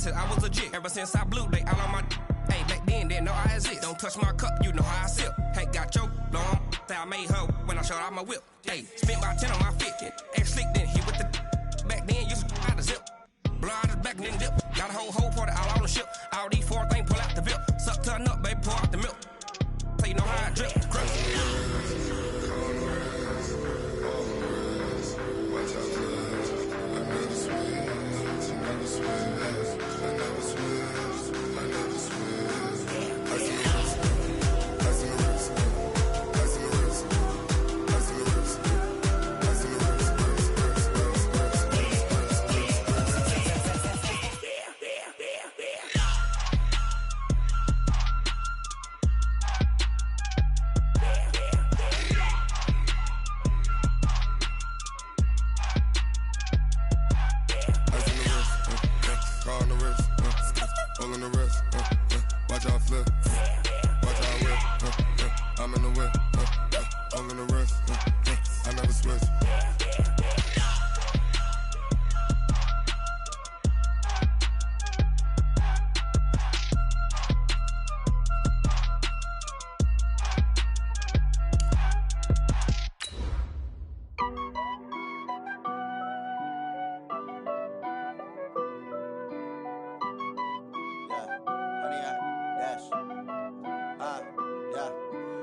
since I was a jit. Ever since I blew, they all on my hey, back then, didn't know I exist. Don't touch my cup, you know how I sip. Hey, got your long, say I made her when I showed out my whip. Hey, spent about 10 on my fit. Ex-slick, then hit with the back then, used to out the zip. Blow out his back and then dip. Got a whole party all on the ship. All these four things pull out the vip. Suck to a nut, baby, pour out the milk. So you know how I drip.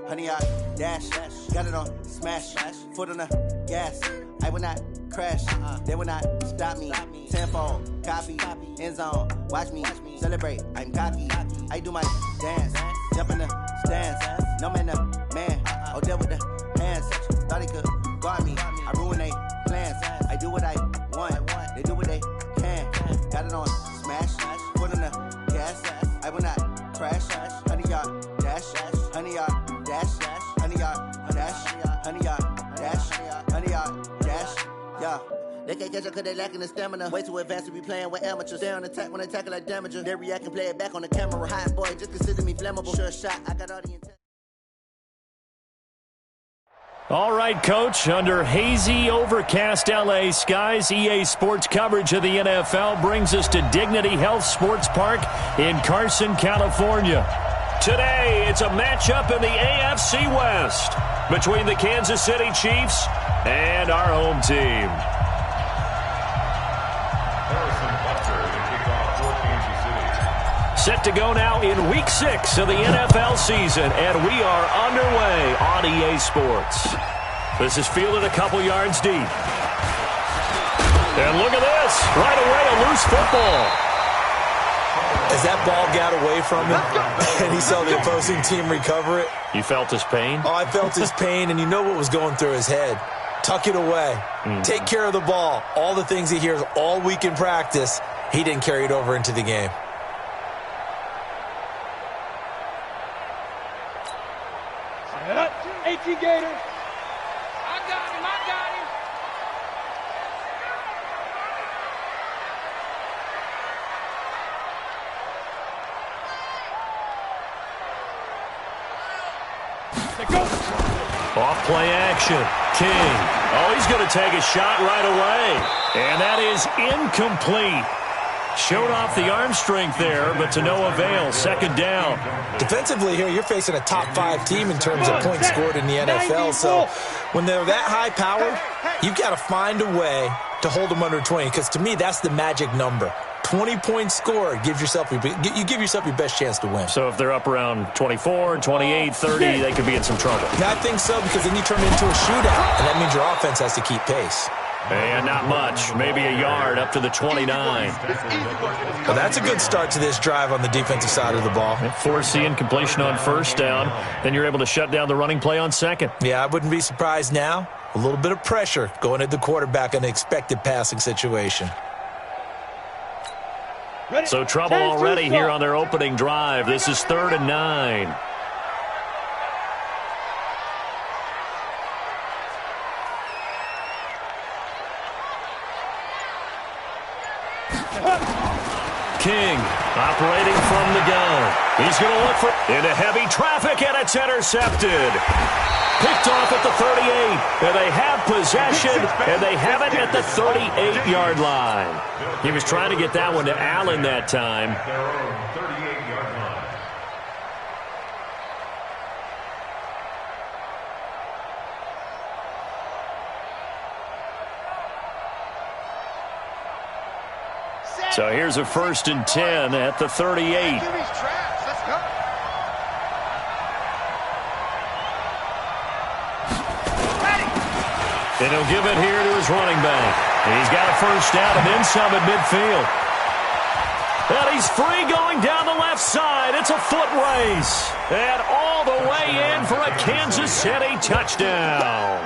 Honey, I dash, got it on smash, foot on the gas. I will not crash, they will not stop me. Tenfold, copy, end zone, watch me celebrate. I'm cocky, I do my dance, jump in the stands. No man, the man, oh, deal with the hands. Thought he could guard me, I ruin they plans. I do what I want, they do what they can. Got it on smash, foot on the gas. I will not crash, honey, y'all dash, honey, y'all. Dash, honey, y'all, dash, honey, y'all, dash, honey, y'all, dash, yeah. They can't catch up cause they lacking the stamina. Way too advanced to be playing with amateurs. Stay on attack when they tackle like damager. They react and play it back on the camera. Hot boy, just consider me flammable. Sure shot, I got all the intent. All right, Coach, under hazy, overcast LA skies, EA Sports coverage of the NFL brings us to Dignity Health Sports Park in Carson, California. Today, it's a matchup in the AFC West between the Kansas City Chiefs and our home team. Set to go now in Week 6 of the NFL season, and we are underway on EA Sports. This is fielded a couple yards deep. And look at this, right away, a loose football. As that ball got away from him and he saw the opposing team recover it. You felt his pain? Oh, I felt his pain, and you know what was going through his head. Tuck it away. Take care of the ball. All the things he hears all week in practice, he didn't carry it over into the game. AT Gator. Off play action. King. Oh, he's going to take a shot right away. And that is incomplete. Showed off the arm strength there, but to no avail. Second down. Defensively here, you're facing a top 5 team in terms of points scored in the NFL. So when they're that high powered, you've got to find a way to hold them under 20. Because to me, that's the magic number. 20 points scored gives yourself you give yourself your best chance to win. So if they're up around 24, 28, 30, they could be in some trouble. Yeah, I think so, because then you turn it into a shootout, and that means your offense has to keep pace. And not much, maybe a yard up to the 29. Well, that's a good start to this drive on the defensive side of the ball. Forcing incompletion on first down, then you're able to shut down the running play on second. Yeah, I wouldn't be surprised now. A little bit of pressure going at the quarterback in an expected passing situation. So trouble already here on their opening drive. This is 3rd and 9. King operating from the gun. He's going to look for into heavy traffic, and it's intercepted. Picked off at the 38. And they have possession, and they have it at the 38-yard line. He was trying to get that one to Allen that time. So here's a 1st and 10 at the 38. And he'll give it here to his running back. And he's got a first down and then some at midfield. And he's free going down the left side. It's a foot race. And all the way in for a Kansas City touchdown.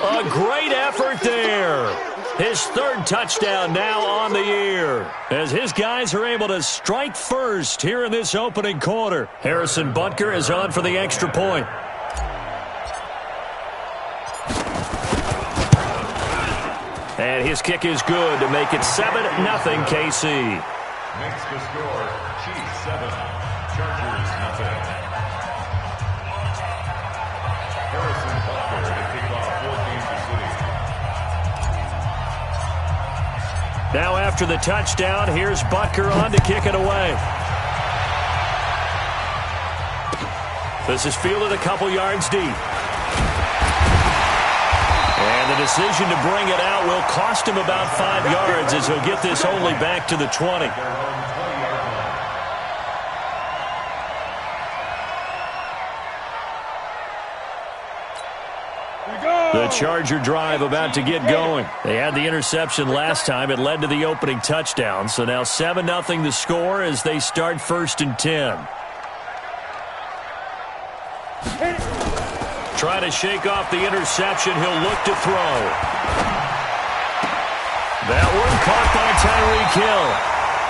A great effort there. His 3rd touchdown now on the year, as his guys are able to strike first here in this opening quarter. Harrison Butker is on for the extra point. And his kick is good to make it 7-0 KC. Makes the score Chiefs 7, Chargers nothing. Harrison Butker to kick off for Kansas City. Now after the touchdown, here's Butker on to kick it away. This is fielded a couple yards deep. And the decision to bring it out will cost him about 5 yards, as he'll get this only back to the 20. The Charger drive about to get going. They had the interception last time. It led to the opening touchdown. So now 7-0 the score as they start 1st and 10. Trying to shake off the interception. He'll look to throw. That one caught by Tyreek Hill.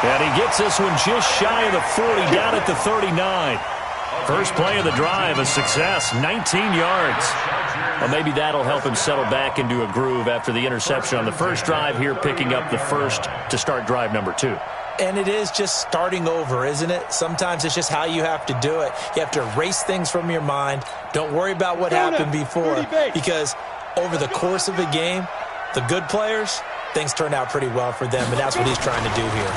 And he gets this one just shy of the 40, down at the 39. First play of the drive, a success, 19 yards. Well, maybe that'll help him settle back into a groove after the interception on the first drive here, picking up the first to start drive number 2. And it is just starting over, isn't it? Sometimes it's just how you have to do it. You have to erase things from your mind. Don't worry about what happened before, because over the course of a game, the good players, things turn out pretty well for them, and that's what he's trying to do here.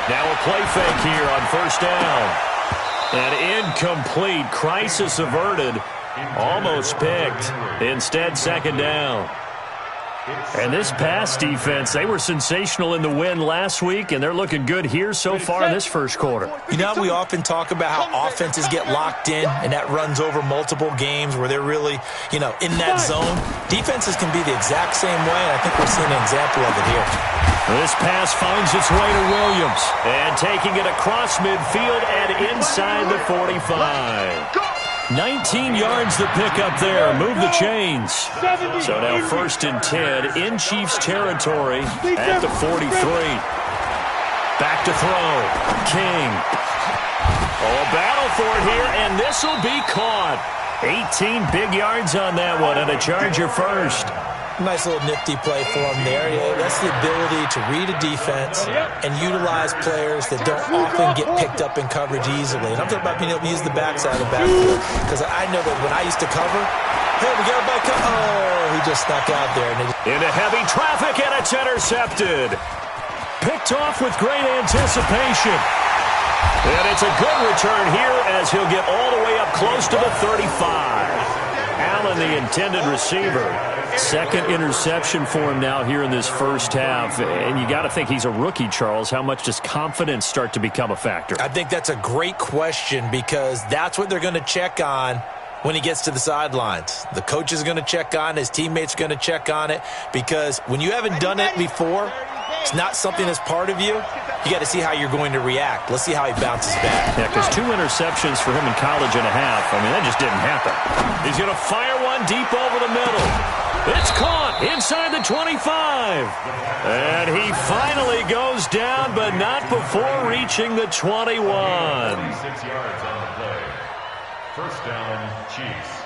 Now a play fake here on 1st down. And incomplete. Crisis averted. Almost picked. Instead, 2nd down. And this pass defense, they were sensational in the win last week, and they're looking good here so far in this first quarter. You know, we often talk about how offenses get locked in, and that runs over multiple games where they're really, in that zone. Defenses can be the exact same way, and I think we're seeing an example of it here. This pass finds its way to Williams, and taking it across midfield and inside the 45. 19 yards the pickup there. Move the chains. So now 1st and 10 in Chiefs territory at the 43. Back to throw. King. Oh, battle for it here, and this will be caught. 18 big yards on that one, and a Charger first. Nice little nifty play for him there. Yeah, that's the ability to read a defense and utilize players that don't often get picked up in coverage easily. And I'm talking about being able to use the backside of the backfield, because I know that when I used to cover, hey, we got a back. Oh, he just snuck out there. Into heavy traffic, and it's intercepted. Picked off with great anticipation. And it's a good return here as he'll get all the way up close to the 35. Allen, the intended receiver. 2nd interception for him now here in this first half. And you got to think he's a rookie, Charles. How much does confidence start to become a factor? I think that's a great question, because that's what they're going to check on when he gets to the sidelines. The coach is going to check on it. His teammates are going to check on it, because when you haven't done it before, it's not something that's part of you. You got to see how you're going to react. Let's see how he bounces back. Yeah, because 2 interceptions for him in college and a half. I mean, that just didn't happen. He's going to fire one deep over the middle. It's caught inside the 25. And he finally goes down, but not before reaching the 21. 26 yards on the play. First down, Chiefs.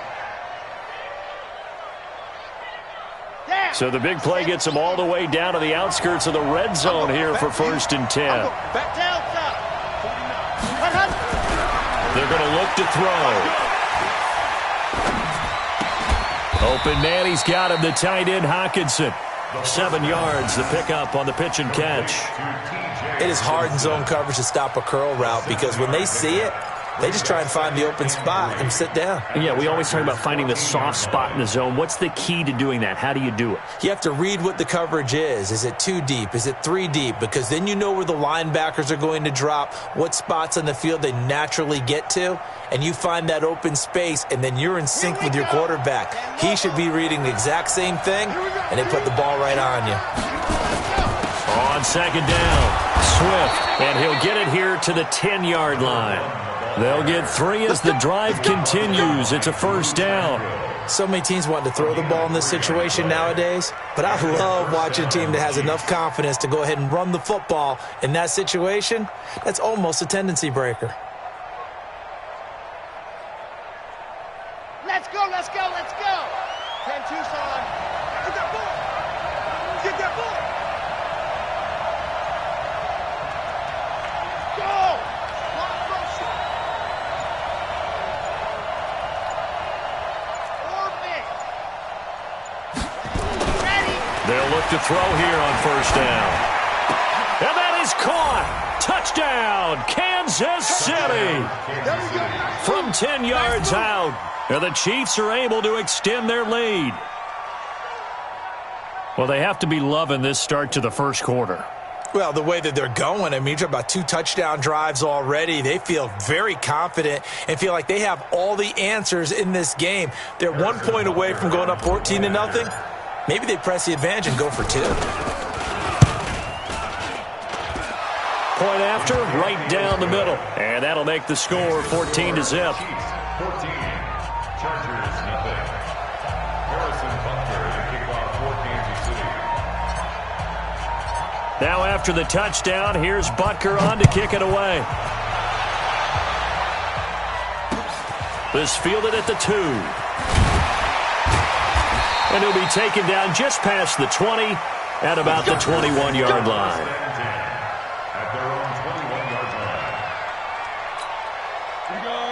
So the big play gets him all the way down to the outskirts of the red zone here for 1st and 10. Back down, They're going to look to throw. Open man, he's got him, the tight end, Hawkinson. 7 yards, the pickup on the pitch and catch. It is hard in zone coverage to stop a curl route because when they see it, they just try and find the open spot and sit down. Yeah, we always talk about finding the soft spot in the zone. What's the key to doing that? How do you do it? You have to read what the coverage is. Is it 2 deep? Is it 3 deep? Because then you know where the linebackers are going to drop, what spots on the field they naturally get to, and you find that open space, and then you're in sync with your quarterback. He should be reading the exact same thing, and they put the ball right on you. On second down, Swift, and he'll get it here to the 10-yard line. They'll get 3 as the drive continues. It's a first down. So many teams want to throw the ball in this situation nowadays, but I love watching a team that has enough confidence to go ahead and run the football in that situation. That's almost a tendency breaker. Let's go, let's go, let's go. 10 Tucson. Get that ball. Get that ball. Go. Long motion. Ready. They'll look to throw here on first down. And that is caught. Touchdown, Kansas City. From 10 yards out. And the Chiefs are able to extend their lead. Well, they have to be loving this start to the first quarter. Well, the way that they're going, I mean, you talk about 2 touchdown drives already. They feel very confident and feel like they have all the answers in this game. They're 1 point away from going up 14-0. Maybe they press the advantage and go for 2. Point after, right down the middle. And that'll make the score 14-0. 14. Chargers, nothing. Harrison Butker, the kickoff for Kansas City. Now after the touchdown, here's Butker on to kick it away. This fielded at the 2. And he'll be taken down just past the 20 at about the 21-yard line. At their own 21-yard line.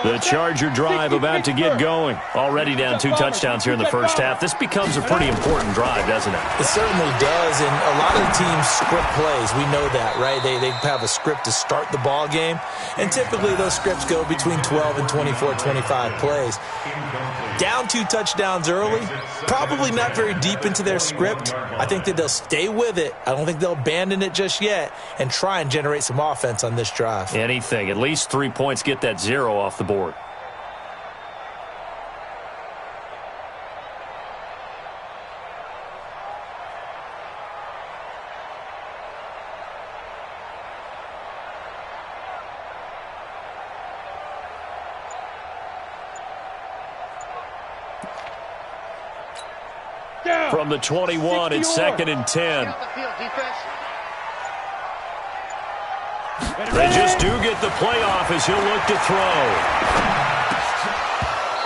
The Charger drive about to get going. Already down 2 touchdowns here in the first half. This becomes a pretty important drive, doesn't it? It certainly does, and a lot of the teams script plays. We know that, right? They have a script to start the ball game, and typically those scripts go between 12 and 24, 25 plays. Down 2 touchdowns early, probably not very deep into their script. I think that they'll stay with it. I don't think they'll abandon it just yet and try and generate some offense on this drive. Anything. At least 3 points, get that 0 off the board. From the 21, it's 2nd and 10. They just do get the play off as he'll look to throw.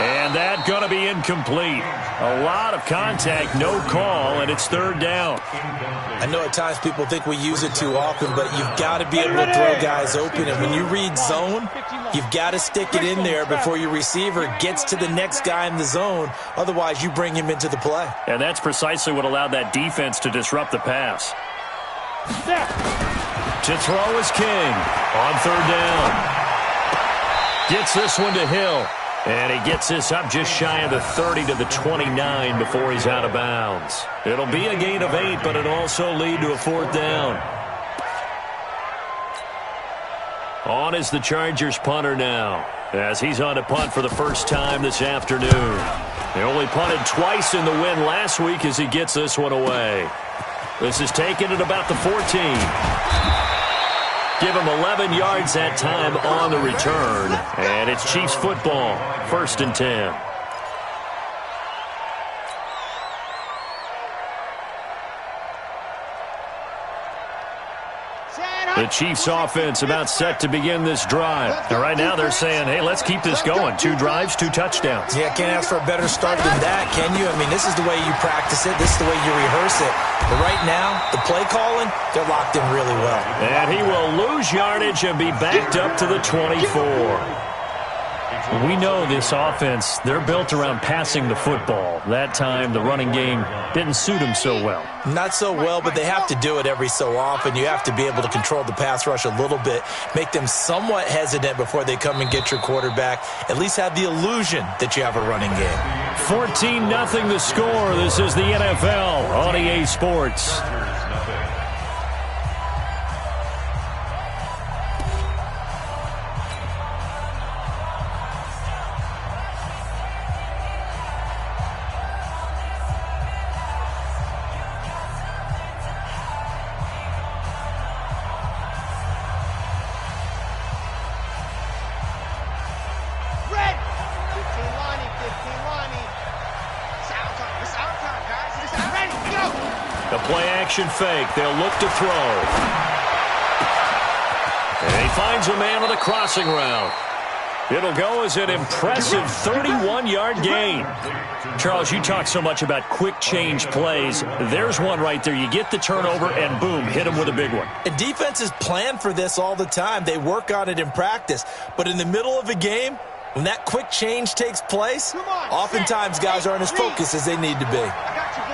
And that going to be incomplete. A lot of contact, no call, and it's 3rd down. I know at times people think we use it too often, but you've got to be able to throw guys open. And when you read zone, you've got to stick it in there before your receiver gets to the next guy in the zone. Otherwise, you bring him into the play. And that's precisely what allowed that defense to disrupt the pass. To throw is King on 3rd down. Gets this one to Hill. And he gets this up just shy of the 30 to the 29 before he's out of bounds. It'll be a gain of 8, but it'll also lead to a 4th down. On is the Chargers punter now, as he's on to punt for the first time this afternoon. They only punted twice in the win last week as he gets this one away. This is taken at about the 14. Give him 11 yards that time on the return. And it's Chiefs football, 1st and 10. The Chiefs offense about set to begin this drive. And right now they're saying, hey, let's keep this going. 2 drives, 2 touchdowns. Yeah, can't ask for a better start than that, can you? I mean, this is the way you practice it. This is the way you rehearse it. But right now, the play calling, they're locked in really well. And he will lose yardage and be backed up to the 24. We know this offense, they're built around passing the football. That time, the running game didn't suit them so well. Not so well, but they have to do it every so often. You have to be able to control the pass rush a little bit, make them somewhat hesitant before they come and get your quarterback, at least have the illusion that you have a running game. 14-0 the score. This is the NFL on EA Sports. Fake. They'll look to throw. And he finds a man on the crossing route. It'll go as an impressive 31-yard gain. Charles, you talk so much about quick change plays. There's one right there. You get the turnover and boom, hit him with a big one. And defenses plan for this all the time. They work on it in practice. But in the middle of a game, when that quick change takes place, oftentimes guys aren't as focused as they need to be.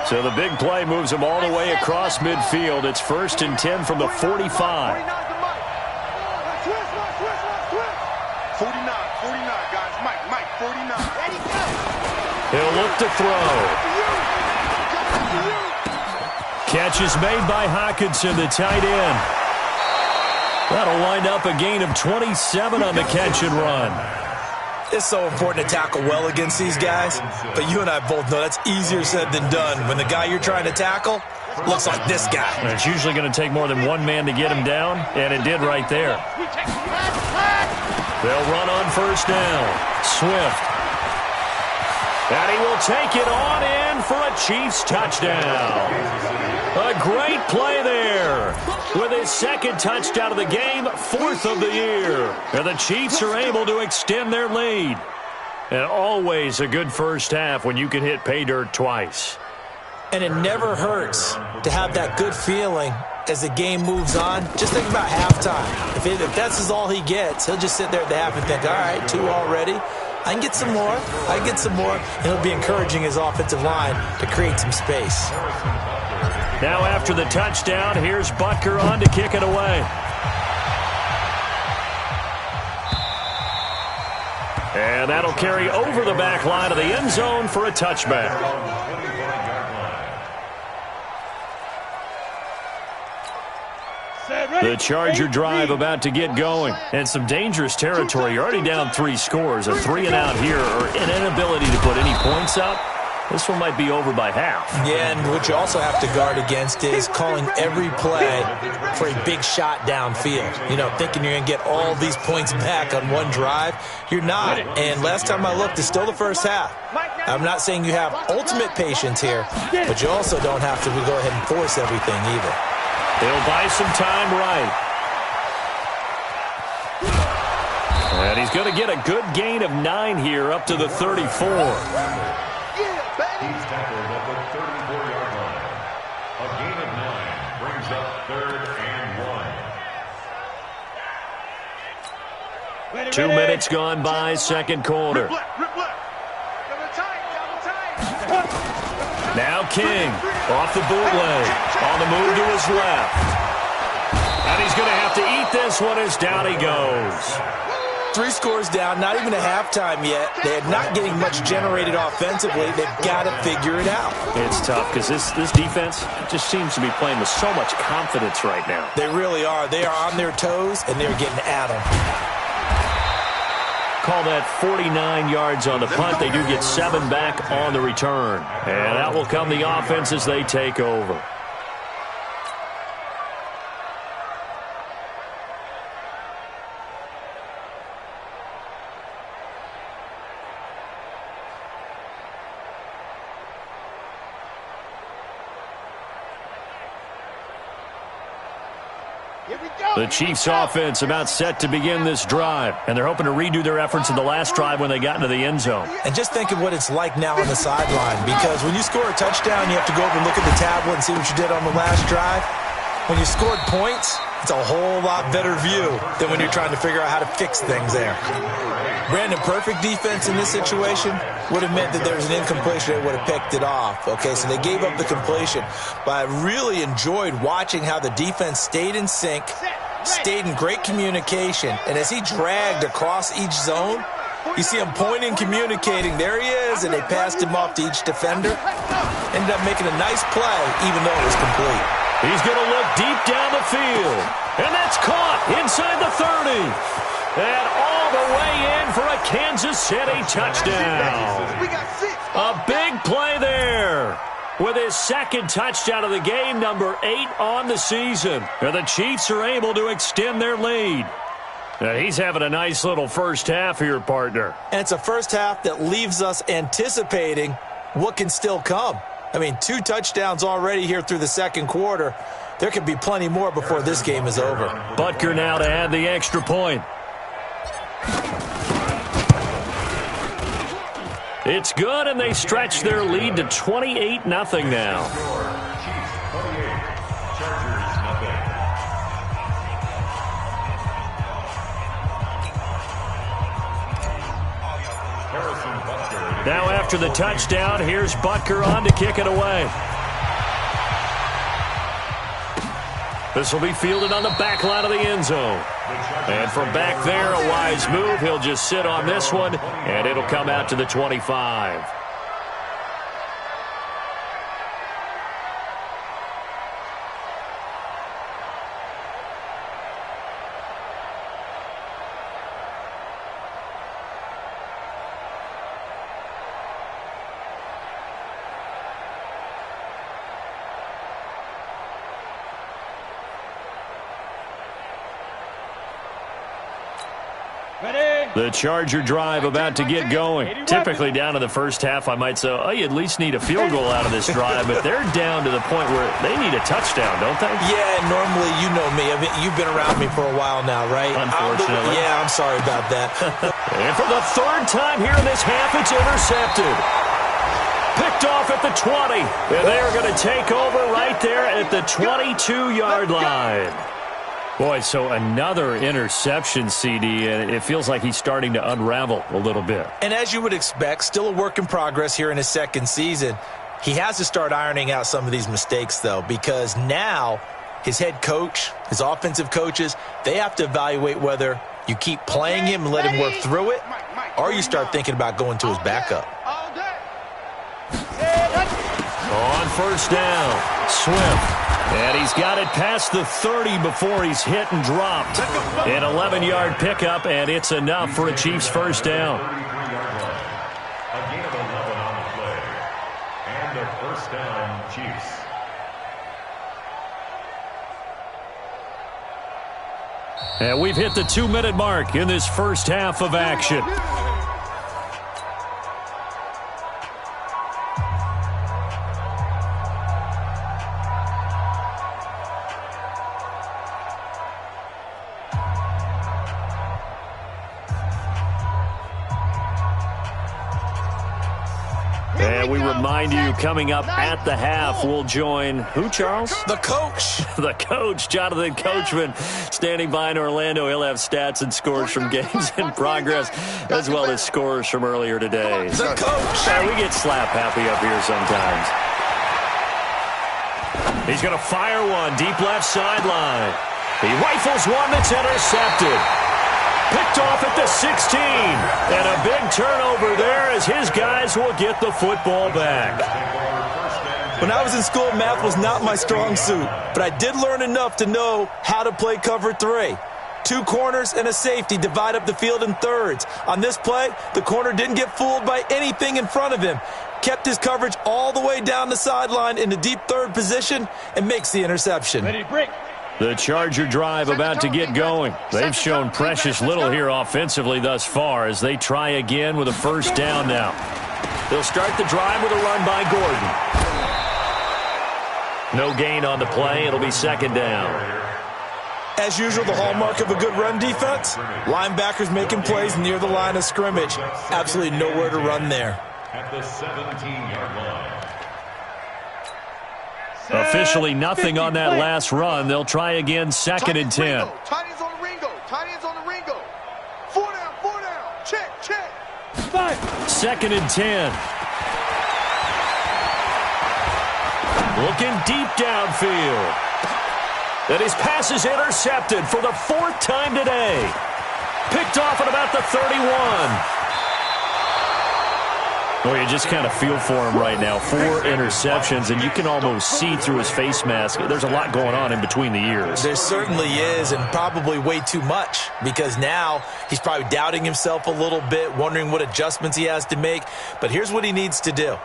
So the big play moves them all the way across midfield. It's 1st and 10 from the 45. 49, guys. Mike, 49. He'll look to throw. Catch is made by Hockenson, the tight end. That'll wind up a gain of 27 on the catch and run. It's so important to tackle well against these guys, but you and I both know that's easier said than done when the guy you're trying to tackle looks like this guy. And it's usually going to take more than one man to get him down, and it did right there. They'll run on 1st down. Swift. And he will take it on in for a Chiefs touchdown. A great play there. With his 2nd touchdown of the game, 4th of the year. And the Chiefs are able to extend their lead. And always a good first half when you can hit pay dirt twice. And it never hurts to have that good feeling as the game moves on. Just think about halftime. If that's all he gets, he'll just sit there at the half and think, all right, 2 already. I can get some more. And he'll be encouraging his offensive line to create some space. Now after the touchdown, here's Butker on to kick it away. And that'll carry over the back line of the end zone for a touchback. The Charger drive about to get going. And some dangerous territory. You're already down 3 scores. A 3-and-out here or an inability to put any points up. This one might be over by half. Yeah, and what you also have to guard against is calling every play for a big shot downfield. You know, thinking you're going to get all these points back on one drive. You're not. And last time I looked, it's still the first half. I'm not saying you have ultimate patience here, but you also don't have to go ahead and force everything either. He'll buy some time right. And he's going to get a good gain of 9 here up to the 34. He's tackled at the 34-yard line. A gain of 9 brings up 3rd and 1. 2 minutes gone by, 2nd quarter. Now King off the bootleg. On the move to his left. And he's going to have to eat this one as down he goes. 3 scores down, not even a halftime yet. They're not getting much generated offensively. They've got to figure it out. It's tough because this defense just seems to be playing with so much confidence right now. They really are. They are on their toes, and they're getting at them. Call that 49 yards on the punt. They do get 7 back on the return. And out will come the offense as they take over. The Chiefs offense about set to begin this drive, and they're hoping to redo their efforts in the last drive when they got into the end zone. And just think of what it's like now on the sideline, because when you score a touchdown, you have to go over and look at the tablet and see what you did on the last drive. When you scored points, It's a whole lot better view than when you're trying to figure out how to fix things there. Brandon, perfect defense in this situation would have meant that there was an incompletion. They would have picked it off. Okay, so they gave up the completion. But I really enjoyed watching how the defense stayed in sync, stayed in great communication. And as he dragged across each zone, you see him pointing, communicating. There he is, and they passed him off to each defender. Ended up making a nice play, even though it was complete. He's going to look deep down the field. And that's caught inside the 30. And all the way in for a Kansas City touchdown. A big play there. With his second touchdown of the game, number 8 on the season. And the Chiefs are able to extend their lead. Now he's having a nice little first half here, partner. And it's a first half that leaves us anticipating what can still come. I mean, 2 touchdowns already here through the second quarter. There could be plenty more before this game is over. Butker now to add the extra point. It's good, and they stretch their lead to 28-0 now. Now after the touchdown, here's Butker on to kick it away. This will be fielded on the back line of the end zone. And from back there, a wise move. He'll just sit on this one, and it'll come out to the 25. The Charger drive about to get going. Typically down to the first half, I might say, oh, you at least need a field goal out of this drive, but they're down to the point where they need a touchdown, don't they? Yeah, normally, you know me. I mean, you've been around me for a while now, right? Unfortunately. I'm sorry about that. And for the third time here in this half, it's intercepted. Picked off at the 20. And they're going to take over right there at the 22-yard line. Boy, so another interception, CD, and it feels like he's starting to unravel a little bit. And as you would expect, still a work in progress here in his second season. He has to start ironing out some of these mistakes, though, because now his head coach, his offensive coaches, they have to evaluate whether you keep playing him and let him work through it, or you start thinking about going to his backup. On first down, Swift. And he's got it past the 30 before he's hit and dropped. An 11-yard pickup, and it's enough for a Chiefs first down. A gain of 11 on the play. And a first down, Chiefs. And we've hit the 2-minute mark in this first half of action. And we remind you, coming up at the half, we'll join who, Charles? The coach. The coach, Jonathan Coachman, standing by in Orlando. He'll have stats and scores from games in progress, as well as scores from earlier today. The coach. We get slap happy up here sometimes. He's going to fire one, deep left sideline. He rifles one that's intercepted. Picked off at the 16. And a big turnover there as his guys will get the football back. When I was in school, math was not my strong suit, but I did learn enough to know how to play cover 3. 2 corners and a safety divide up the field in thirds. On this play, the corner didn't get fooled by anything in front of him. Kept his coverage all the way down the sideline in the deep third position and makes the interception. Ready to break. The Charger drive about to get going. They've shown precious little here offensively thus far as they try again with a first down now. They'll start the drive with a run by Gordon. No gain on the play. It'll be second down. As usual, the hallmark of a good run defense, linebackers making plays near the line of scrimmage. Absolutely nowhere to run there. At the 17-yard line. Officially nothing on that last run. They'll try again, 2nd and 10. Tight ends on the Ringo. Tight ends on the Ringo. 4 down, 4 down. Check, check. 2nd and 10. Looking deep downfield. And his pass is intercepted for the 4th time today. Picked off at about the 31. Well, you just kind of feel for him right now. 4 interceptions, and you can almost see through his face mask. There's a lot going on in between the ears. There certainly is, and probably way too much, because now he's probably doubting himself a little bit, wondering what adjustments he has to make. But here's what he needs to do.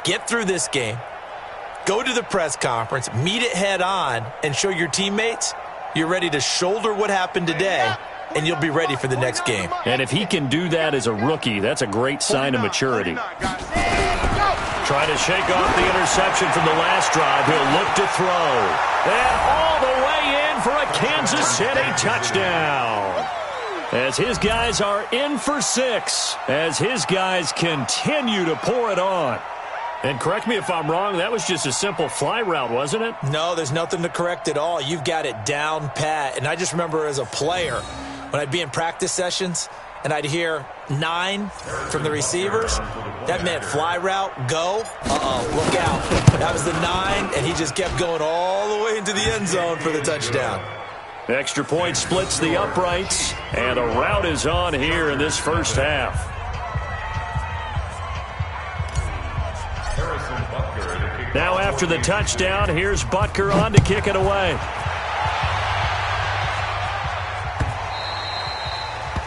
Get through this game, go to the press conference, meet it head on, and show your teammates you're ready to shoulder what happened today, and you'll be ready for the next game. And if he can do that as a rookie, that's a great sign of maturity. Try to shake off the interception from the last drive. He'll look to throw. And all the way in for a Kansas City touchdown. As his guys are in for 6. As his guys continue to pour it on. And correct me if I'm wrong, that was just a simple fly route, wasn't it? No, there's nothing to correct at all. You've got it down pat. And I just remember as a player, when I'd be in practice sessions and I'd hear 9 from the receivers, that meant fly route, go. Look out. That was the 9, and he just kept going all the way into the end zone for the touchdown. Extra point splits the uprights, and a route is on here in this first half. Now after the touchdown, here's Butker on to kick it away.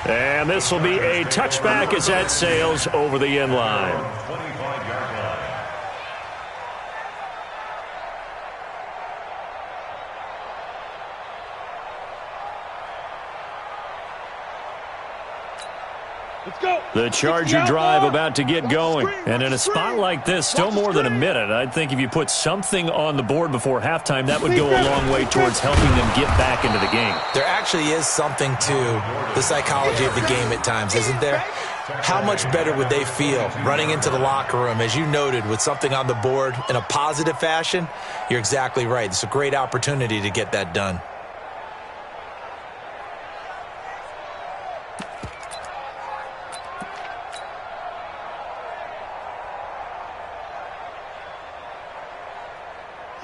And this will be a touchback as that sails over the end line. The Charger drive about to get going. And in a spot like this, still more than a minute, I think if you put something on the board before halftime, that would go a long way towards helping them get back into the game. There actually is something to the psychology of the game at times, isn't there? How much better would they feel running into the locker room, as you noted, with something on the board in a positive fashion? You're exactly right. It's a great opportunity to get that done.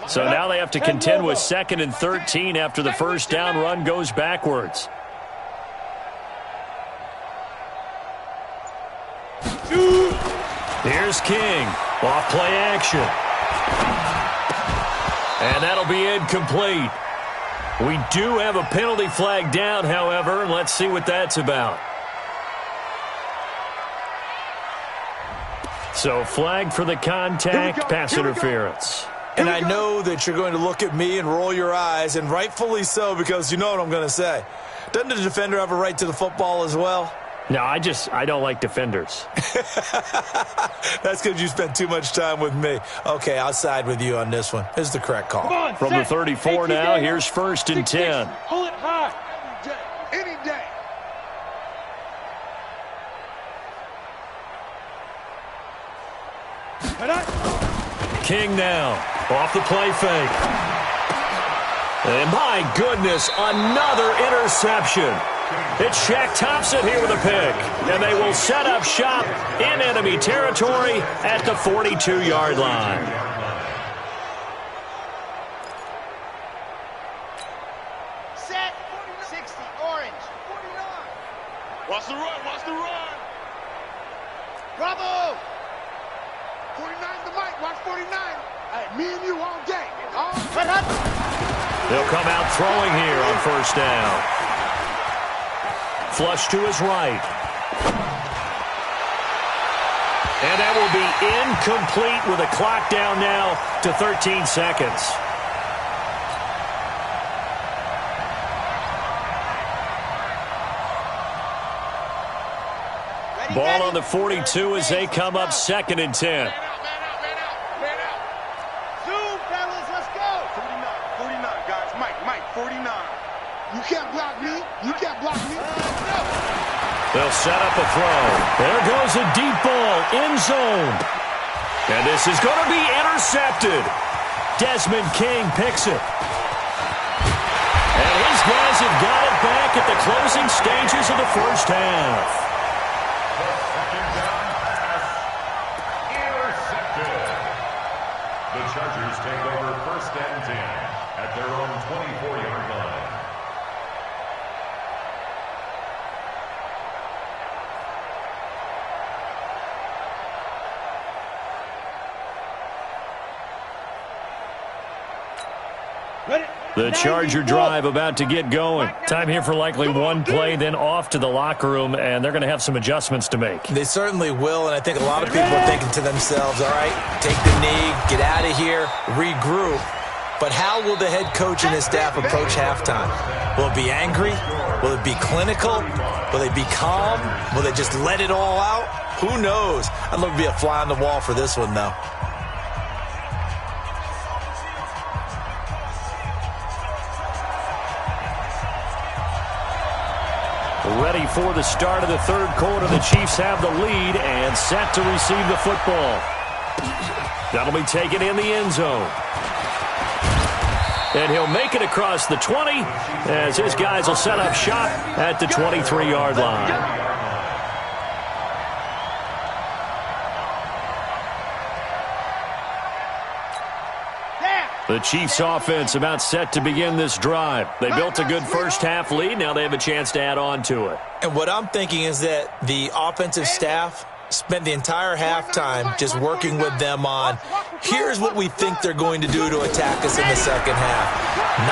So now they have to contend with 2nd and 13 after the first down run goes backwards. Here's King. Off play action. And that'll be incomplete. We do have a penalty flag down, however, and let's see what that's about. So flag for the contact, pass interference. And I know that you're going to look at me and roll your eyes, and rightfully so, because you know what I'm going to say. Doesn't the defender have a right to the football as well? No, I don't like defenders. That's because you spent too much time with me. Okay, I'll side with you on this one. This is the correct call. From the 34 now, here's 1st and 10. Hold it high. Any day. King now, off the play fake. And my goodness, another interception. It's Shaq Thompson here with a pick. And they will set up shop in enemy territory at the 42-yard line. Set. 60, orange. 49. Watch the run, watch the run. Bravo. 49 the mic, watch 49. Hey, me and you all day. They'll come out throwing here on first down. Flush to his right. And that will be incomplete with a clock down now to 13 seconds. Ball on the 42 as they come up 2nd and 10. Man out. Zoom, fellas, let's go. 49, guys. Mike, 49. You can't block me. They'll set up a throw. There goes a deep ball, end zone. And this is going to be intercepted. Desmond King picks it. And his guys have got it back at the closing stages of the first half. The second down pass intercepted. The Chargers take over 1st and 10 at their own 24-yard line. The Charger drive about to get going. Time here for likely one play, then off to the locker room, and they're going to have some adjustments to make. They certainly will, and I think a lot of people are thinking to themselves, all right, take the knee, get out of here, regroup. But how will the head coach and his staff approach halftime? Will it be angry? Will it be clinical? Will they be calm? Will they just let it all out? Who knows? I'd love to be a fly on the wall for this one, though. Ready for the start of the third quarter. The Chiefs have the lead and set to receive the football. That'll be taken in the end zone. And he'll make it across the 20 as his guys will set up shop at the 23-yard line. The Chiefs offense about set to begin this drive. They built a good first half lead. Now they have a chance to add on to it. And what I'm thinking is that the offensive staff spent the entire halftime just working with them on, here's what we think they're going to do to attack us in the second half.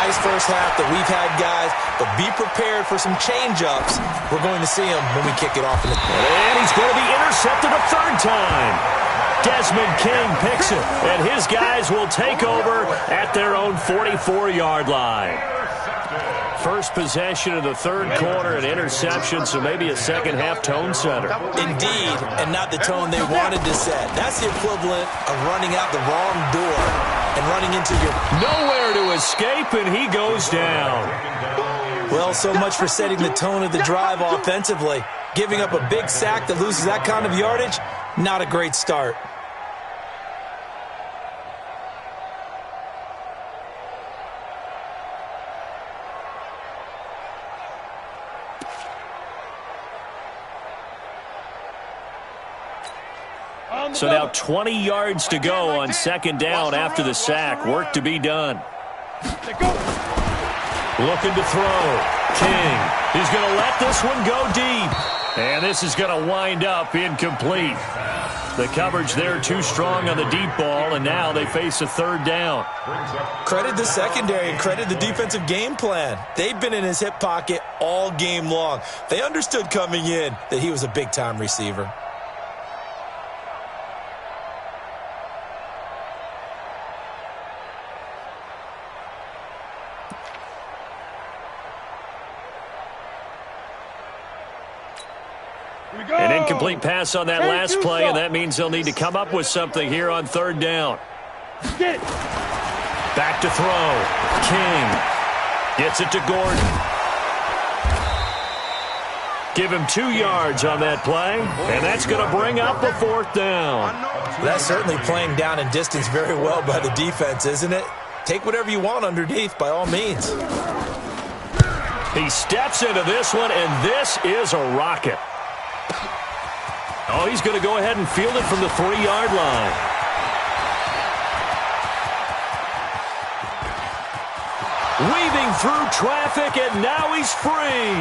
Nice first half that we've had, guys, but be prepared for some change-ups. We're going to see them when we kick it off in the... And he's going to be intercepted a third time. Desmond King picks it, and his guys will take over at their own 44-yard line. First possession of the third quarter, an interception, so maybe a second-half tone setter. Indeed, and not the tone they wanted to set. That's the equivalent of running out the wrong door and running into your... Nowhere to escape, and he goes down. Well, so much for setting the tone of the drive offensively. Giving up a big sack that loses that kind of yardage, not a great start. So now 20 yards to go on second down after the sack. Work to be done. Looking to throw. King. He's going to let this one go deep. And this is going to wind up incomplete. The coverage there too strong on the deep ball, and now they face a third down. Credit the secondary and credit the defensive game plan. They've been in his hip pocket all game long. They understood coming in that he was a big-time receiver. An incomplete pass on that last play, and that means they'll need to come up with something here on third down. Back to throw. King gets it to Gordon. Give him 2 yards on that play, and that's going to bring up a fourth down. That's certainly playing down in distance very well by the defense, isn't it? Take whatever you want underneath, by all means. He steps into this one, and this is a rocket. Oh, he's going to go ahead and field it from the 3-yard line. Weaving through traffic, and now he's free.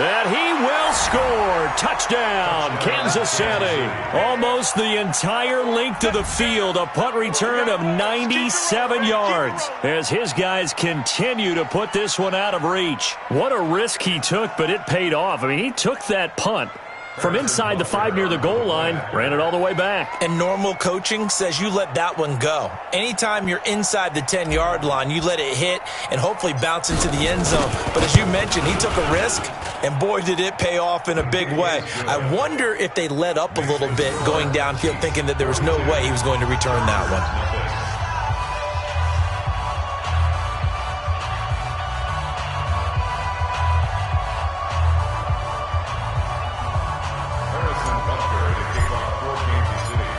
And he will score. Touchdown, Kansas City. Almost the entire length of the field. A punt return of 97 yards as his guys continue to put this one out of reach. What a risk he took, but it paid off. I mean, he took that punt from inside the 5 near the goal line, ran it all the way back. And normal coaching says you let that one go. Anytime you're inside the 10-yard line, you let it hit and hopefully bounce into the end zone. But as you mentioned, he took a risk, and boy, did it pay off in a big way. I wonder if they let up a little bit going downfield, thinking that there was no way he was going to return that one.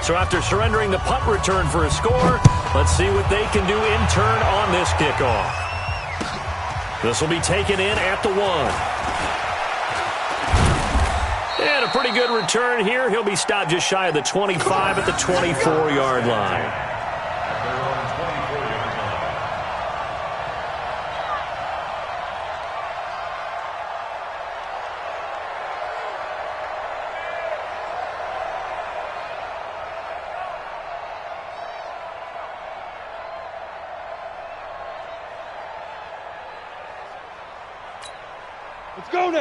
So after surrendering the punt return for a score, let's see what they can do in turn on this kickoff. This will be taken in at the 1. And a pretty good return here. He'll be stopped just shy of the 25 at the 24-yard line.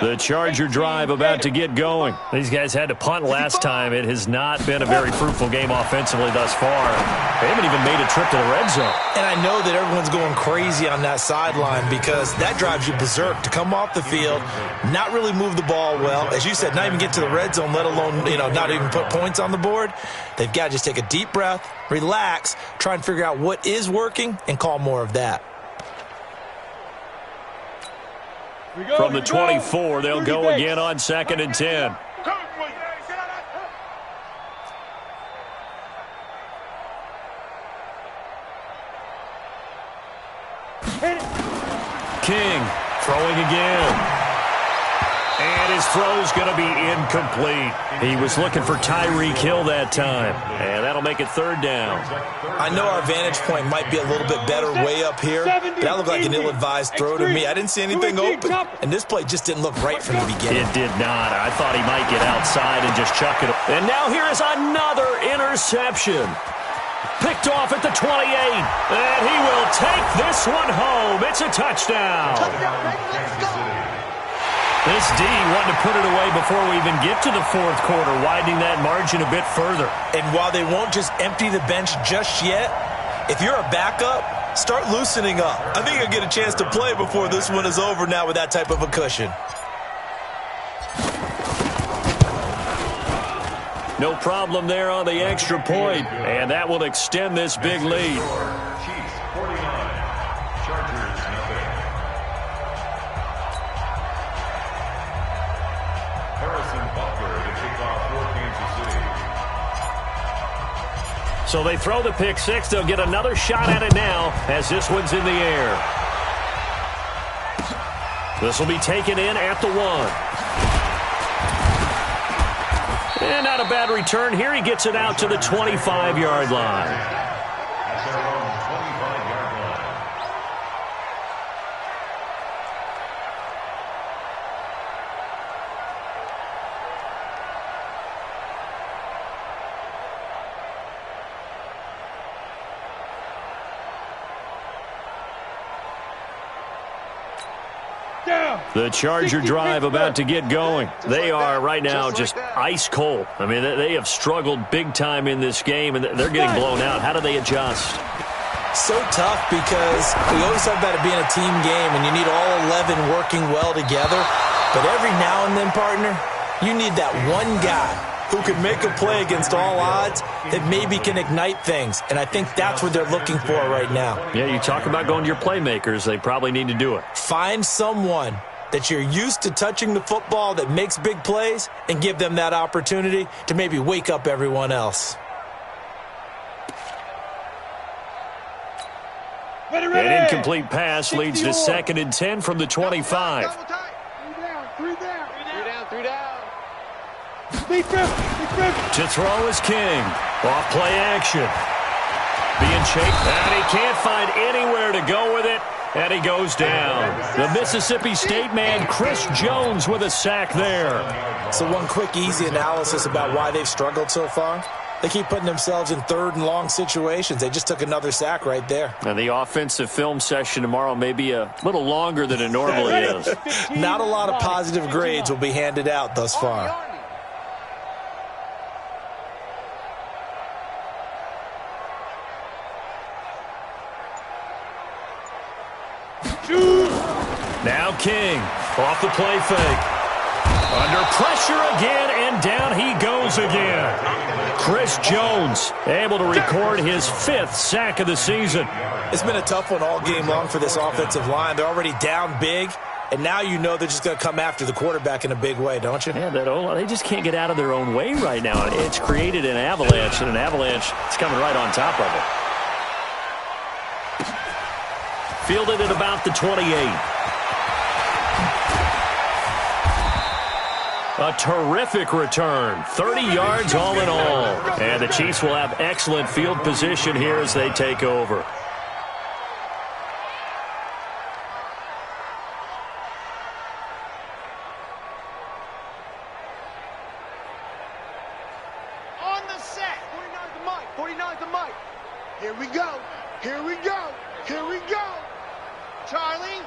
The Charger drive about to get going. These guys had to punt last time. It has not been a very fruitful game offensively thus far. They haven't even made a trip to the red zone. And I know that everyone's going crazy on that sideline because that drives you berserk to come off the field, not really move the ball well. As you said, not even get to the red zone, let alone, not even put points on the board. They've got to just take a deep breath, relax, try and figure out what is working, and call more of that. From the 24, they'll go again on 2nd and 10. King throwing again. And his throw's going to be incomplete. He was looking for Tyreek Hill that time. And that'll make it 3rd down. I know our vantage point might be a little bit better way up here, but that looked like an ill-advised throw to me. I didn't see anything open, and this play just didn't look right from the beginning. It did not. I thought he might get outside and just chuck it. And now here is another interception. Picked off at the 28, and he will take this one home. It's a touchdown. This D wanting to put it away before we even get to the 4th quarter, widening that margin a bit further. And while they won't just empty the bench just yet, if you're a backup, start loosening up. I think you'll get a chance to play before this one is over now with that type of a cushion. No problem there on the extra point, and that will extend this big lead. Chiefs 49, Chargers nothing. Harrison Butker to kick off for Kansas City. So they throw the pick 6. They'll get another shot at it now as this one's in the air. This will be taken in at the 1. And not a bad return here. He gets it out to the 25-yard line. That's their own 25-yard line. The Charger drive about to get going. They are right now just ice cold. I mean, they have struggled big time in this game, and they're getting blown out. How do they adjust? So tough because we always talk about it being a team game, and you need all 11 working well together. But every now and then, partner, you need that one guy who can make a play against all odds that maybe can ignite things. And I think that's what they're looking for right now. Yeah, you talk about going to your playmakers. They probably need to do it. Find someone that you're used to touching the football that makes big plays and give them that opportunity to maybe wake up everyone else. An incomplete pass leads to 2nd and 10 from the 25. Three down. To throw is King. Off play action. Being chased, and he can't find anywhere to go with it, and he goes down. The Mississippi State man, Chris Jones, with a sack there. So one quick, easy analysis about why they've struggled so far. They keep putting themselves in 3rd and long situations. They just took another sack right there. And the offensive film session tomorrow may be a little longer than it normally is. Not a lot of positive grades will be handed out thus far. Now King, off the play fake. Under pressure again, and down he goes again. Chris Jones able to record his 5th sack of the season. It's been a tough one all game long for this offensive line. They're already down big, and now you know they're just going to come after the quarterback in a big way, don't you? Yeah, they just can't get out of their own way right now. It's created an avalanche, and an avalanche is coming right on top of it. Fielded at about the 28. A terrific return. 30 yards all in all. And the Chiefs will have excellent field position here as they take over. On the set. 49's the mic. 49's the mic. Here we go. Here we go. Here we go. Charlie.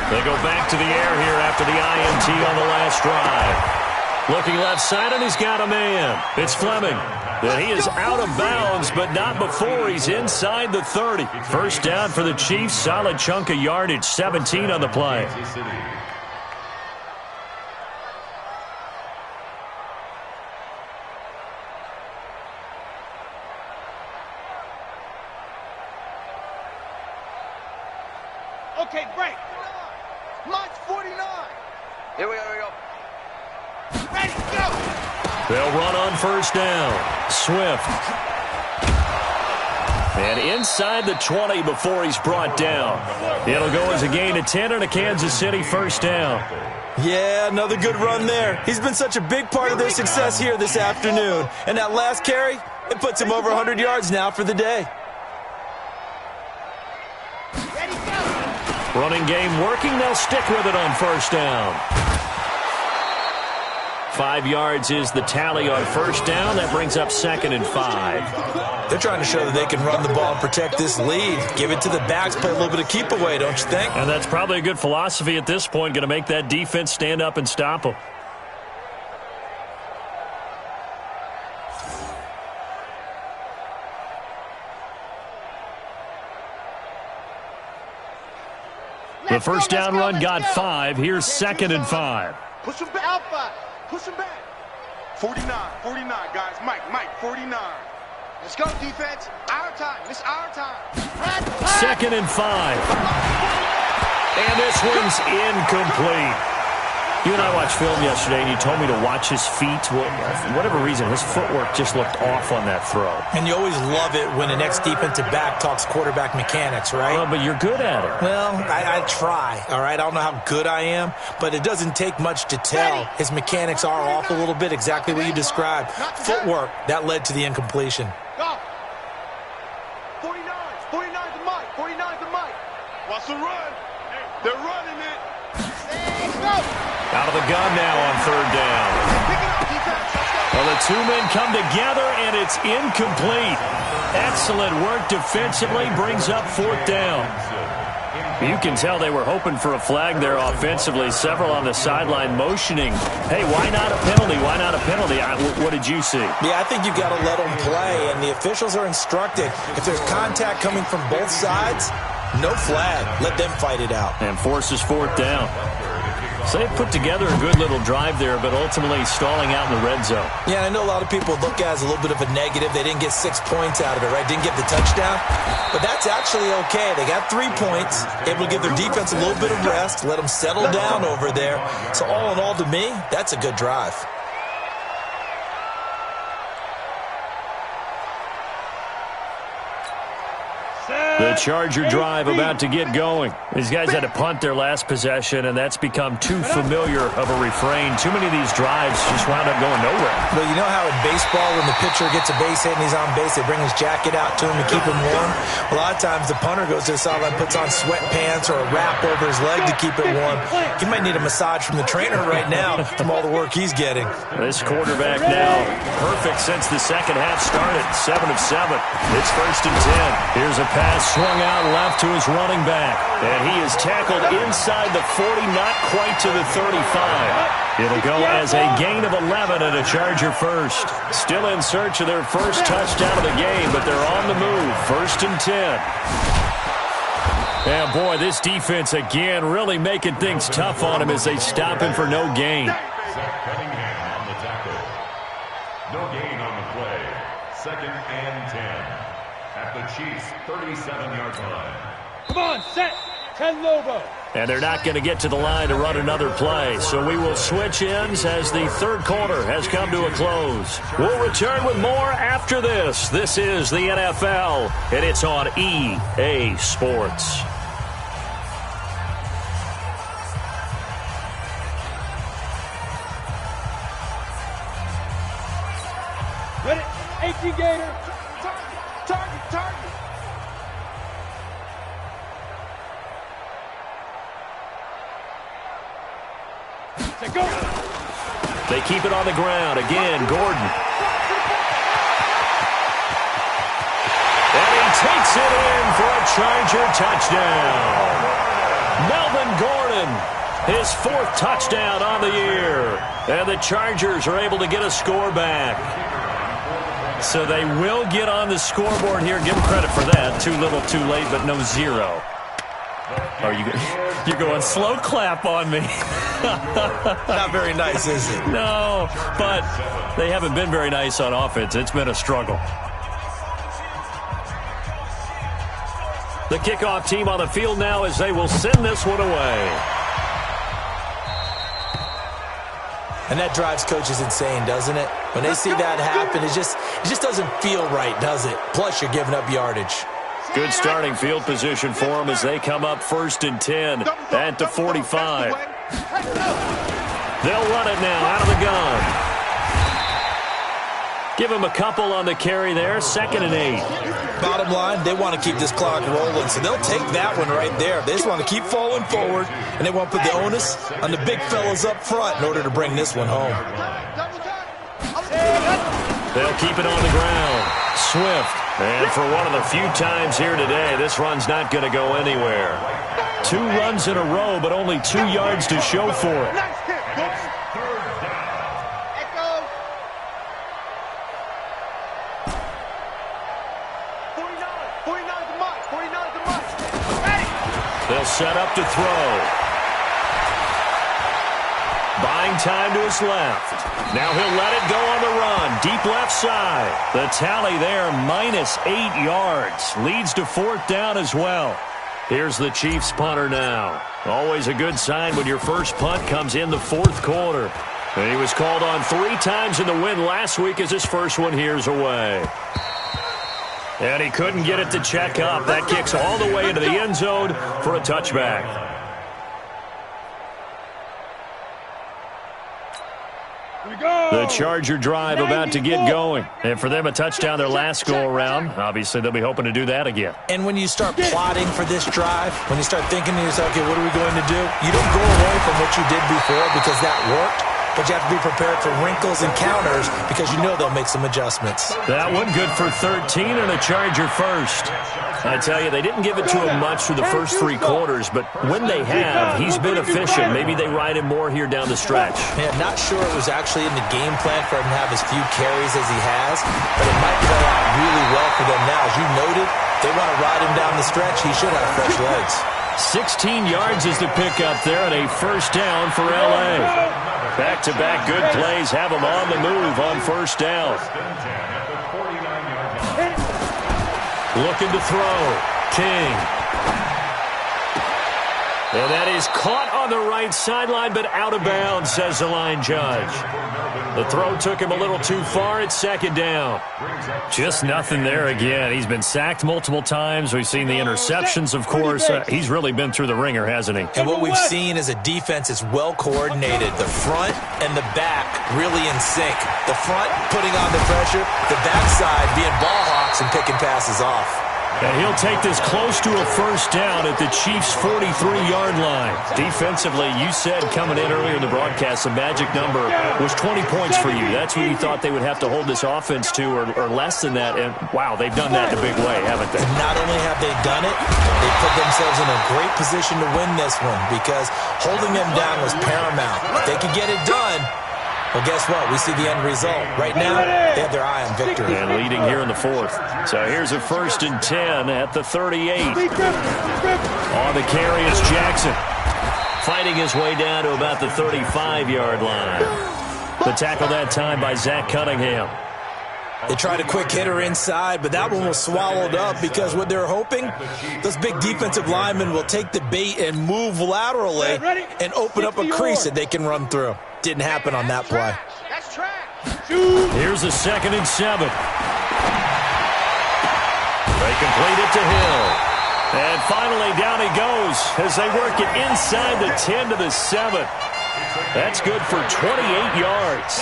They go back to the air here after the INT on the last drive. Looking left side, and he's got a man. It's Fleming. And he is out of bounds, but not before he's inside the 30. First down for the Chiefs. Solid chunk of yardage. 17 on the play. Okay, break. Mike's 49. Here we go. Ready, go. They'll run on first down. Swift. And inside the 20 before he's brought down. It'll go as a gain of 10 and a Kansas City first down. Yeah, another good run there. He's been such a big part of their success here this afternoon. And that last carry, it puts him over 100 yards now for the day. Ready, go. Running game working. They'll stick with it on first down. 5 yards is the tally on first down. That brings up 2nd and 5. They're trying to show that they can run the ball and protect this lead. Give it to the backs, play a little bit of keep away, don't you think? And that's probably a good philosophy at this point. Going to make that defense stand up and stop them. The first down run got 5. Here's 2nd and 5. Push him back. Alpha. Push him back. 49, guys. Mike, 49. Let's go, defense. Our time. It's our time. 2nd and 5. And this one's incomplete. You and I watched film yesterday, and you told me to watch his feet. Well, for whatever reason, his footwork just looked off on that throw. And you always love it when an ex-defensive back talks quarterback mechanics, right? Well, but you're good at it. Well, I try, all right? I don't know how good I am, but it doesn't take much to tell. His mechanics are off a little bit, exactly what you described. Footwork, that led to the incompletion. Go. 49's the mic. 49's the mic. Watch the run. They're running it. Let's go. Out of the gun now on third down. Pick it up, defense. Let's go. Well, the two men come together, and it's incomplete. Excellent work defensively, brings up 4th down. You can tell they were hoping for a flag there offensively. Several on the sideline motioning. Hey, why not a penalty? Why not a penalty? What did you see? Yeah, I think you've got to let them play, and the officials are instructed. If there's contact coming from both sides, no flag. Let them fight it out. And forces 4th down. So they put together a good little drive there, but ultimately stalling out in the red zone. Yeah, I know a lot of people look at it as a little bit of a negative. They didn't get 6 points out of it, right? Didn't get the touchdown. But that's actually okay. They got 3 points, able to give their defense a little bit of rest, let them settle down over there. So all in all, to me, that's a good drive. The Charger drive about to get going. These guys had to punt their last possession, and that's become too familiar of a refrain. Too many of these drives just wound up going nowhere. Well, you know how in baseball, when the pitcher gets a base hit and he's on base, they bring his jacket out to him to keep him warm? A lot of times the punter goes to the sideline, puts on sweatpants or a wrap over his leg to keep it warm. He might need a massage from the trainer right now from all the work he's getting. This quarterback now perfect since the second half started. 7 of 7. It's 1st and 10. Here's a pass swung out left to his running back. And he is tackled inside the 40, not quite to the 35. It'll go as a gain of 11 and a Charger first. Still in search of their first touchdown of the game, but they're on the move. 1st and 10. And boy, this defense again really making things tough on him as they stop him for no gain. Zach Cunningham on the tackle. No gain on the play. 2nd and 10. At the Chiefs' 37-yard line. Come on, set. And they're not going to get to the line to run another play. So we will switch ends as the third quarter has come to a close. We'll return with more after this. This is the NFL, and it's on EA Sports. Ready? 18 Gator. Target. Go. They keep it on the ground. Again, Gordon. And he takes it in for a Charger touchdown. Melvin Gordon, his 4th touchdown on the year. And the Chargers are able to get a score back. So they will get on the scoreboard here. Give them credit for that. Too little, too late, but no 0. Are you're going slow clap on me. Not very nice, is it? No, but they haven't been very nice on offense. It's been a struggle. The kickoff team on the field now as they will send this one away. And that drives coaches insane, doesn't it? When they see that happen, it just doesn't feel right, does it? Plus, you're giving up yardage. Good starting field position for them as they come up 1st and 10 at the 45. They'll run it now out of the gun. Give them a couple on the carry there. 2nd and 8. Bottom line, they want to keep this clock rolling, so they'll take that one right there. They just want to keep falling forward, and they want to put the onus on the big fellas up front in order to bring this one home. They'll keep it on the ground. Swift. And for one of the few times here today, this run's not going to go anywhere. 2 runs in a row, but only 2 yards to show for it. They'll set up to throw. Buying time to his left. Now he'll let it go on the run. Deep left side. The tally there, -8 yards. Leads to 4th down as well. Here's the Chiefs punter now. Always a good sign when your first punt comes in the 4th quarter. And he was called on 3 times in the win last week as his first one here's away. And he couldn't get it to check up. That kicks all the way into the end zone for a touchback. The Charger drive about to get going. And for them, a touchdown their last go-around. Obviously, they'll be hoping to do that again. And when you start plotting for this drive, when you start thinking to yourself, okay, what are we going to do? You don't go away from what you did before because that worked. But you have to be prepared for wrinkles and counters because you know they'll make some adjustments. That one good for 13 and a Charger first. I tell you, they didn't give it to him much for the first 3 quarters, but when they have, he's been efficient. Maybe they ride him more here down the stretch. Yeah, not sure it was actually in the game plan for him to have as few carries as he has, but it might play out really well for them now. As you noted, they want to ride him down the stretch. He should have fresh legs. 16 yards is the pickup there and a 1st down for L.A. Back-to-back good plays have them on the move on 1st down. Looking to throw. King. And that is caught on the right sideline, but out of bounds, says the line judge. The throw took him a little too far. It's 2nd down. Just nothing there again. He's been sacked multiple times. We've seen the interceptions, of course. He's really been through the ringer, hasn't he? And what we've seen is a defense that's well coordinated. The front and the back really in sync. The front putting on the pressure, the backside being ball hawks and picking passes off. And he'll take this close to a 1st down at the Chiefs' 43-yard line. Defensively, you said coming in earlier in the broadcast, the magic number was 20 points for you. That's what you thought they would have to hold this offense to, or less than that. And, wow, they've done that in a big way, haven't they? Not only have they done it, they put themselves in a great position to win this one because holding them down was paramount. If they could get it done, well, guess what? We see the end result. Right now, they have their eye on victory. And leading here in the 4th. So here's a 1st and 10 at the 38. On the carry is Jackson. Fighting his way down to about the 35-yard line. The tackle that time by Zach Cunningham. They tried a quick hitter inside, but that one was swallowed up because what they're hoping, those big defensive linemen will take the bait and move laterally and open up a crease that they can run through. Didn't happen on that play. That's trash. Here's the 2nd and 7. They complete it to Hill. And finally down he goes as they work it inside the 10 to the 7. That's good for 28 yards.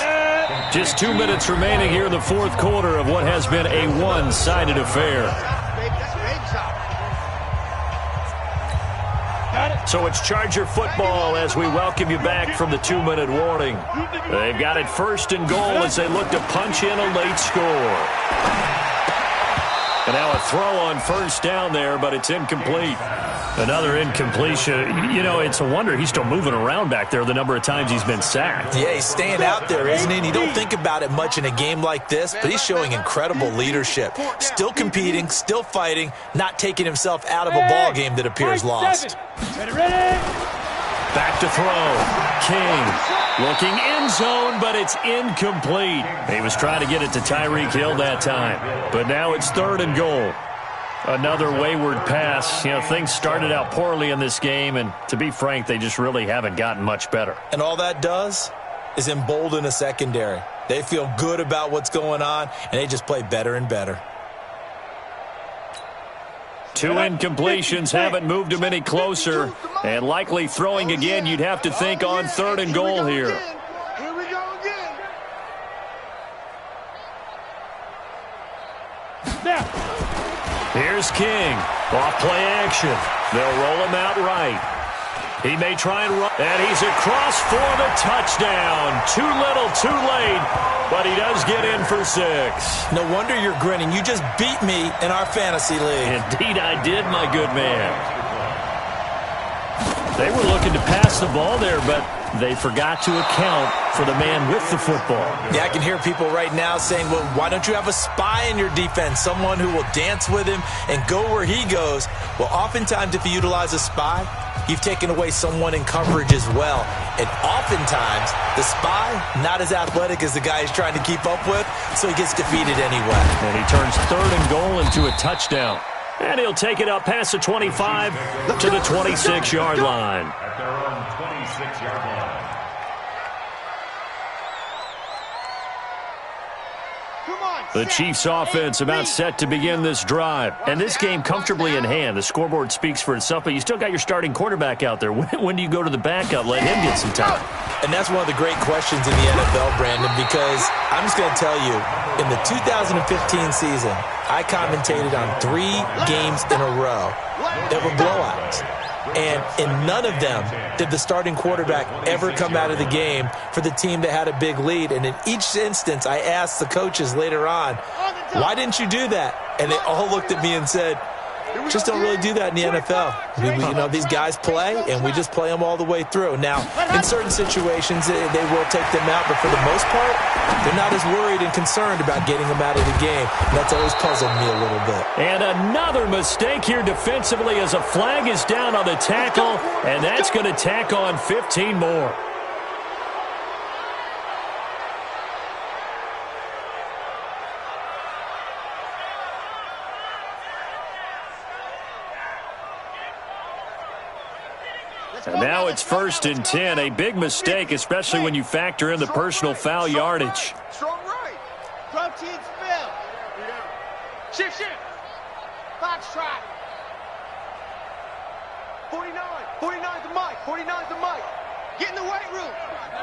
Just 2 minutes remaining here in the 4th quarter of what has been a one-sided affair. So it's Charger football as we welcome you back from the 2-minute warning. They've got it 1st and goal as they look to punch in a late score. And now a throw on 1st down there, but it's incomplete. Another incompletion. You know, it's a wonder he's still moving around back there the number of times he's been sacked. Yeah, he's staying out there, isn't he? And you don't think about it much in a game like this, but he's showing incredible leadership. Still competing, still fighting, not taking himself out of a ball game that appears lost. Back to throw. King looking end zone, but it's incomplete. He was trying to get it to Tyreek Hill that time. But now it's 3rd and goal. Another wayward pass. You know, things started out poorly in this game, and to be frank, they just really haven't gotten much better. And all that does is embolden a secondary. They feel good about what's going on, and they just play better and better. 2 incompletions haven't moved him any closer, and likely throwing again, you'd have to think on 3rd and goal here. Here we go again. Here's King. Off play action. They'll roll him out right. He may try and run, and he's across for the touchdown. Too little, too late, but he does get in for 6. No wonder you're grinning. You just beat me in our fantasy league. Indeed I did, my good man. They were looking to pass the ball there, but they forgot to account for the man with the football. Yeah, I can hear people right now saying, well, why don't you have a spy in your defense, someone who will dance with him and go where he goes? Well, oftentimes if you utilize a spy, you've taken away someone in coverage as well. And oftentimes, the spy, not as athletic as the guy he's trying to keep up with, so he gets defeated anyway. And he turns 3rd and goal into a touchdown. And he'll take it up past the 25 to the 26-yard line. At their own 26-yard line. The Chiefs offense about set to begin this drive. And this game comfortably in hand. The scoreboard speaks for itself, but you still got your starting quarterback out there. When do you go to the backup, let him get some time? And that's one of the great questions in the NFL, Brandon, because I'm just going to tell you, in the 2015 season, I commentated on 3 games in a row that were blowouts. And in none of them did the starting quarterback ever come out of the game for the team that had a big lead. And in each instance, I asked the coaches later on, why didn't you do that? And they all looked at me and said, just don't really do that in the NFL. You know, these guys play, and we just play them all the way through. Now, in certain situations, they will take them out, but for the most part, they're not as worried and concerned about getting them out of the game. And that's always puzzled me a little bit. And another mistake here defensively as a flag is down on the tackle, and that's going to tack on 15 more. And now it's 1st and 10. A big mistake, especially when you factor in the personal foul yardage. Strong right. Protein spill. Shift. Fox trot. 49. 49 to Mike. 49 to Mike. Get in the weight room.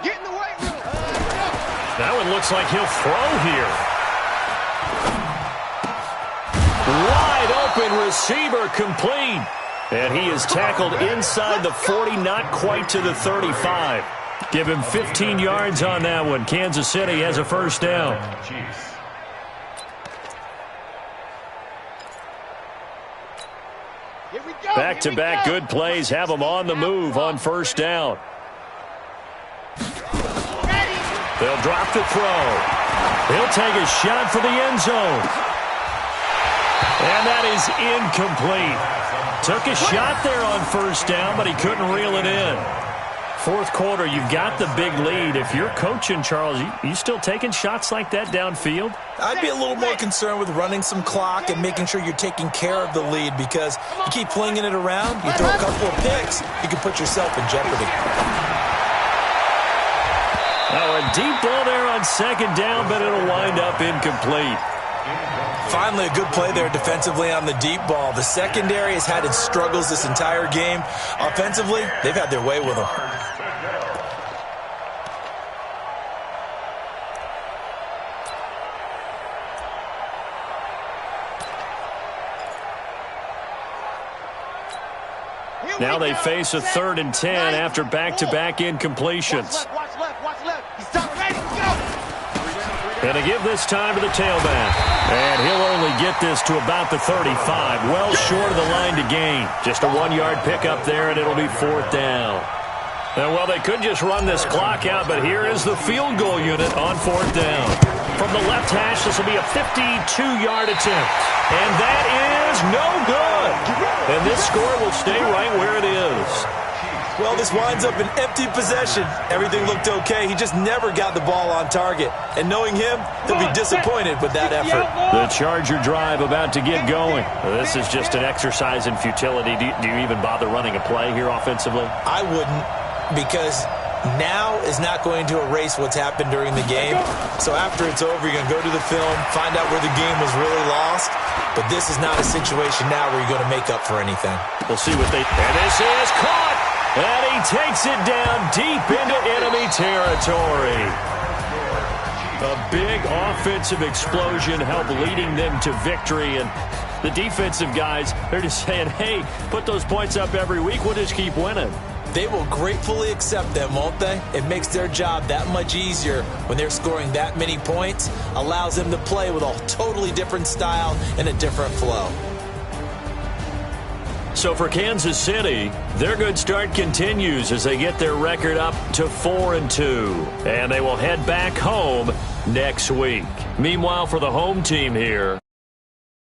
Get in the weight room. That one looks like he'll throw here. Wide open receiver complete. And he is tackled inside the 40, not quite to the 35. Give him 15 yards on that one. Kansas City has a 1st down. Back-to-back good plays have them on the move on 1st down. They'll drop the throw. He'll take a shot for the end zone. And that is incomplete. Took a shot there on 1st down, but he couldn't reel it in. Fourth quarter, you've got the big lead. If you're coaching, Charles, you still taking shots like that downfield? I'd be a little more concerned with running some clock and making sure you're taking care of the lead, because you keep flinging it around, you throw a couple of picks, you can put yourself in jeopardy. Oh, a deep ball there on second down, but it'll wind up incomplete. Finally, a good play there defensively on the deep ball. The secondary has had its struggles this entire game. Offensively, they've had their way with them. Now they face a 3rd and 10 after back-to-back incompletions. Watch left. He's done ready. Go! And to give this time to the tailback. And he'll only get this to about the 35. Well short of the line to gain. Just a 1-yard pickup there, and it'll be 4th down. And, well, they could just run this clock out, but here is the field goal unit on 4th down. From the left hash, this will be a 52-yard attempt. And that is no good. And this score will stay right where it is. Well, this winds up an empty possession. Everything looked okay. He just never got the ball on target. And knowing him, he'll be disappointed with that effort. The Charger drive about to get going. This is just an exercise in futility. Do you even bother running a play here offensively? I wouldn't, because now is not going to erase what's happened during the game. So after it's over, you're going to go to the film, find out where the game was really lost. But this is not a situation now where you're going to make up for anything. We'll see what they... And this is caught! And he takes it down deep into enemy territory. A big offensive explosion helped leading them to victory. And the defensive guys, they're just saying, hey, put those points up every week. We'll just keep winning. They will gratefully accept them, won't they? It makes their job that much easier when they're scoring that many points. Allows them to play with a totally different style and a different flow. So for Kansas City, their good start continues as they get their record up to 4-2. And they will head back home next week. Meanwhile, for the home team here,